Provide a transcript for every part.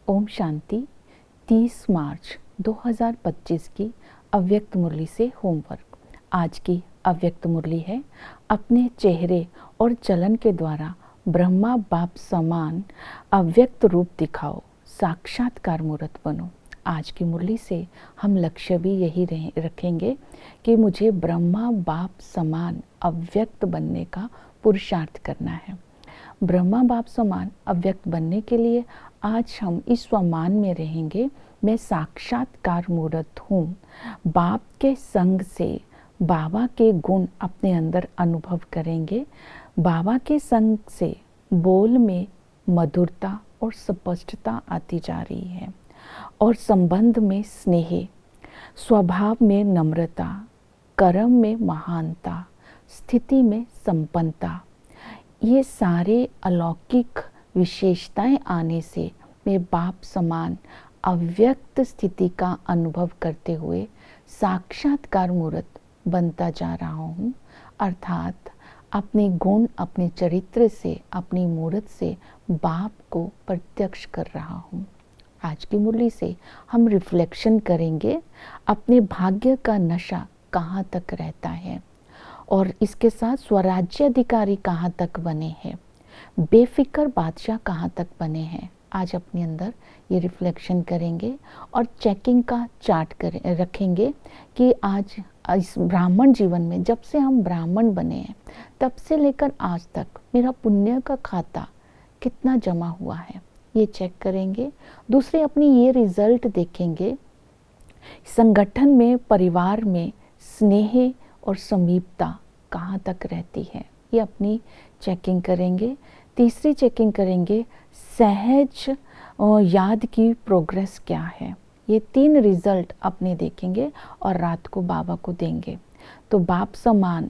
ओम शांति। 30 मार्च 2025 की अव्यक्त मुरली से होमवर्क। आज की अव्यक्त मुरली है, अपने चेहरे और चलन के द्वारा ब्रह्मा बाप समान अव्यक्त रूप दिखाओ, साक्षात्कार मूर्त बनो। आज की मुरली से हम लक्ष्य भी यही रखेंगे कि मुझे ब्रह्मा बाप समान अव्यक्त बनने का पुरुषार्थ करना है। ब्रह्मा बाप समान अव्यक्त बनने के लिए आज हम इस स्वमान में रहेंगे, मैं साक्षात्कार मूर्त हूँ। बाप के संग से बाबा के गुण अपने अंदर अनुभव करेंगे। बाबा के संग से बोल में मधुरता और स्पष्टता आती जा रही है और संबंध में स्नेह, स्वभाव में नम्रता, कर्म में महानता, स्थिति में संपन्नता, ये सारे अलौकिक विशेषताएं आने से मैं बाप समान अव्यक्त स्थिति का अनुभव करते हुए साक्षात्कार मूर्त बनता जा रहा हूँ। अर्थात अपने गुण, अपने चरित्र से, अपनी मूर्त से बाप को प्रत्यक्ष कर रहा हूँ। आज की मुरली से हम रिफ्लेक्शन करेंगे, अपने भाग्य का नशा कहाँ तक रहता है और इसके साथ स्वराज्य अधिकारी कहाँ तक बने हैं, बेफिक्र बादशाह कहाँ तक बने हैं। आज अपने अंदर ये रिफ्लेक्शन करेंगे और चेकिंग का चार्ट रखेंगे कि आज इस ब्राह्मण जीवन में जब से हम ब्राह्मण बने हैं तब से लेकर आज तक मेरा पुण्य का खाता कितना जमा हुआ है, ये चेक करेंगे। दूसरे अपनी ये रिजल्ट देखेंगे, संगठन में, परिवार में स्नेह और समीपता कहाँ तक रहती है, ये अपनी चेकिंग करेंगे। तीसरी चेकिंग करेंगे, सहज याद की प्रोग्रेस क्या है। ये 3 रिजल्ट अपने देखेंगे और रात को बाबा को देंगे। तो बाप समान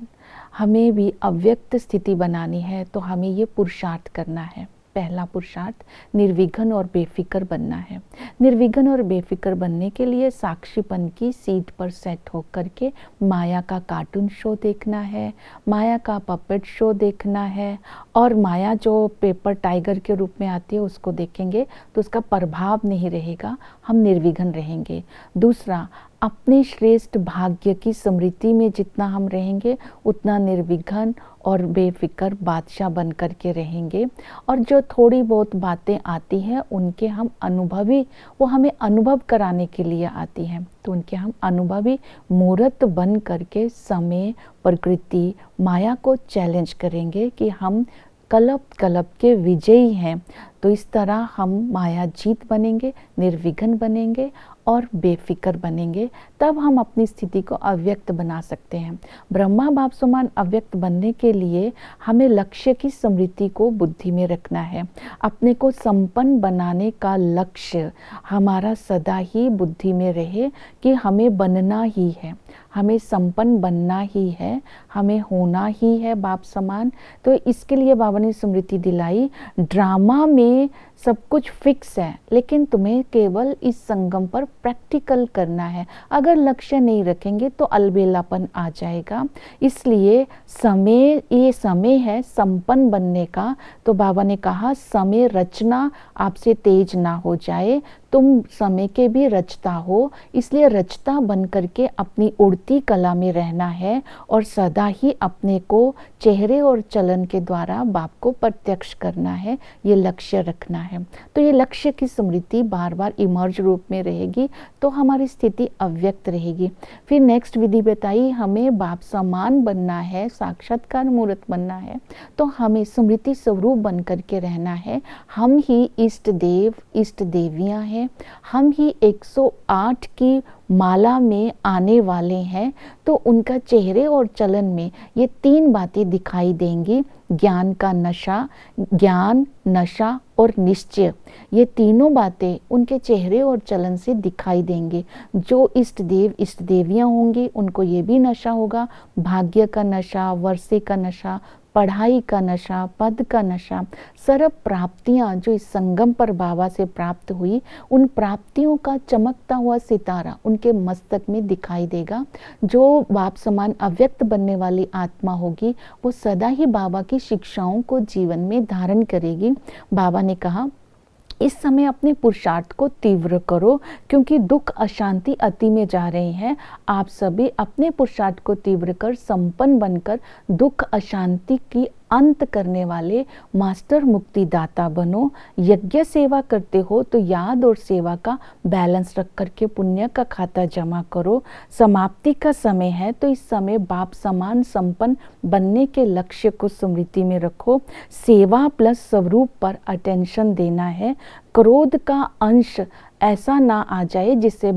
हमें भी अव्यक्त स्थिति बनानी है, तो हमें ये पुरुषार्थ करना है। पहला पुरुषार्थ निर्विघ्न और बेफिक्र बनना है। निर्विघ्न और बेफिक्र बनने के लिए साक्षीपन की सीट पर सेट होकर के माया का कार्टून शो देखना है, माया का पपेट शो देखना है और माया जो पेपर टाइगर के रूप में आती है उसको देखेंगे तो उसका प्रभाव नहीं रहेगा, हम निर्विघ्न रहेंगे। दूसरा, अपने श्रेष्ठ भाग्य की स्मृति में जितना हम रहेंगे उतना निर्विघ्न और बेफिक्र बादशाह बन कर के रहेंगे। और जो थोड़ी बहुत बातें आती हैं उनके हम अनुभवी, वो हमें अनुभव कराने के लिए आती हैं, तो उनके हम अनुभवी मूर्त बन करके समय, प्रकृति, माया को चैलेंज करेंगे कि हम कल्प कल्प के विजयी हैं। तो इस तरह हम माया जीत बनेंगे, निर्विघ्न बनेंगे और बेफिक्र बनेंगे, तब हम अपनी स्थिति को अव्यक्त बना सकते हैं। ब्रह्मा बाप समान अव्यक्त बनने के लिए हमें लक्ष्य की स्मृति को बुद्धि में रखना है। अपने को संपन्न बनाने का लक्ष्य हमारा सदा ही बुद्धि में रहे कि हमें बनना ही है, हमें संपन्न बनना ही है, हमें होना ही है बाप समान। तो इसके लिए बाबा ने स्मृति दिलाई, ड्रामा में सब कुछ फिक्स है लेकिन तुम्हें केवल इस संगम पर प्रैक्टिकल करना है। अगर लक्ष्य नहीं रखेंगे तो अलबेलापन आ जाएगा। इसलिए समय, ये समय है संपन्न बनने का। तो बाबा ने कहा समय रचना आपसे तेज ना हो जाए, तुम समय के भी रचता हो, इसलिए रचता बन करके अपनी उड़ती कला में रहना है और सदा ही अपने को चेहरे और चलन के द्वारा बाप को प्रत्यक्ष करना है, ये लक्ष्य रखना है। तो ये लक्ष्य की स्मृति बार बार इमर्ज रूप में रहेगी तो हमारी स्थिति अव्यक्त रहेगी। फिर नेक्स्ट विधि बताई, हमें बाप समान बनना है, साक्षात्कार मूर्त बनना है, तो हमें स्मृति स्वरूप बन करके रहना है। हम ही इष्ट देव, इष्ट देवियां हैं, हम ही 108 की माला में आने वाले हैं। तो उनका चेहरे और चलन में ये 3 बातें दिखाई देंगी, ज्ञान का नशा, ज्ञान, नशा और निश्चय, ये तीनों बातें उनके चेहरे और चलन से दिखाई देंगे। जो इष्ट देव, इष्ट देवियां होंगी उनको ये भी नशा होगा, भाग्य का नशा, वर्षे का नशा, पढ़ाई का नशा, पद का नशा, सर्व प्राप्तियां जो इस संगम पर बाबा से प्राप्त हुई, उन प्राप्तियों का चमकता हुआ सितारा उनके मस्तक में दिखाई देगा। जो बाप समान अव्यक्त बनने वाली आत्मा होगी वो सदा ही बाबा की शिक्षाओं को जीवन में धारण करेगी। बाबा ने कहा इस समय अपने पुरुषार्थ को तीव्र करो, क्योंकि दुख अशांति अति में जा रहे हैं। आप सभी अपने पुरुषार्थ को तीव्र कर संपन्न बनकर दुख अशांति की अंत करने वाले मास्टर मुक्तिदाता बनो। यज्ञ सेवा करते हो तो याद और सेवा का बैलेंस रख करके पुण्य का खाता जमा करो। समाप्ति का समय है तो इस समय बाप समान संपन्न बनने के लक्ष्य को स्मृति में रखो। सेवा प्लस स्वरूप पर अटेंशन देना है। क्रोध का अंश ऐसा ना आ जाए जिससे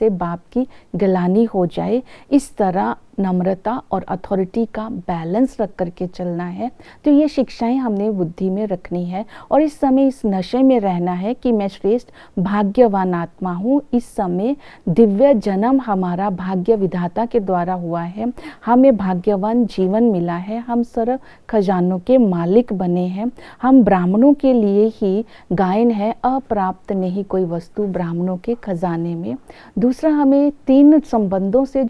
बाप की गिलानी हो जाए। इस तरह नम्रता और अथॉरिटी का बैलेंस रख करके चलना है। तो ये शिक्षाएं हमने बुद्धि में रखनी है और इस समय इस नशे में रहना है कि मैं श्रेष्ठ भाग्यवान आत्मा हूँ। इस समय दिव्य जन्म हमारा भाग्य विधाता के द्वारा हुआ है। हमें भाग्यवान जीवन मिला है। हम सर्व खजानों के मालिक बने हैं। हम ब्राह्मणों के लिए ही गायन है, अप्राप्त नहीं कोई वस्तु ब्राह्मणों के खजाने में। दूसरा, हमें 3 संबंधों से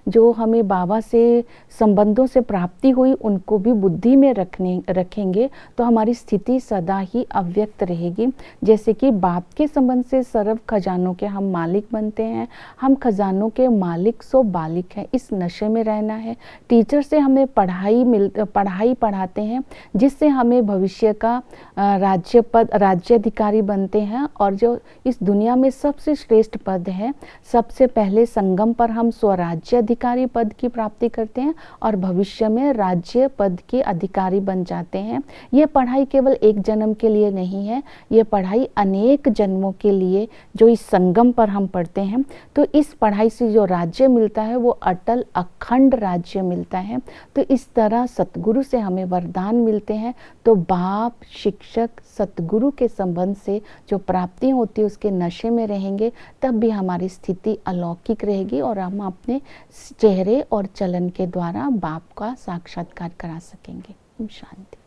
जो हमें बाबा से संबंधों से प्राप्ति हुई उनको भी बुद्धि में रखेंगे तो हमारी स्थिति सदा ही अव्यक्त रहेगी। जैसे कि बाप के संबंध से सर्व खजानों के हम मालिक बनते हैं। हम खजानों के मालिक सो बालिक हैं। इस नशे में रहना है। टीचर से हमें पढ़ाई पढ़ाते हैं जिससे हमें भविष्य का राज्याधिकारी बनते हैं। और जो इस दुनिया में सबसे श्रेष्ठ पद है, सबसे पहले संगम पर हम स्वराज्य अधिकारी पद की प्राप्ति करते हैं और भविष्य में राज्य पद के अधिकारी बन जाते हैं। ये पढ़ाई केवल एक जन्म के लिए नहीं है, ये पढ़ाई अनेक जन्मों के लिए जो इस संगम पर हम पढ़ते हैं। तो इस पढ़ाई से जो राज्य मिलता है वो अटल अखंड राज्य मिलता है। तो इस तरह सतगुरु से हमें वरदान मिलते हैं। तो बाप, शिक्षक, सतगुरु के संबंध से जो प्राप्ति होती है उसके नशे में रहेंगे तब भी हमारी स्थिति अलौकिक रहेगी और हम अपने चेहरे और चलन के द्वारा बाप का साक्षात्कार करा सकेंगे। शांति।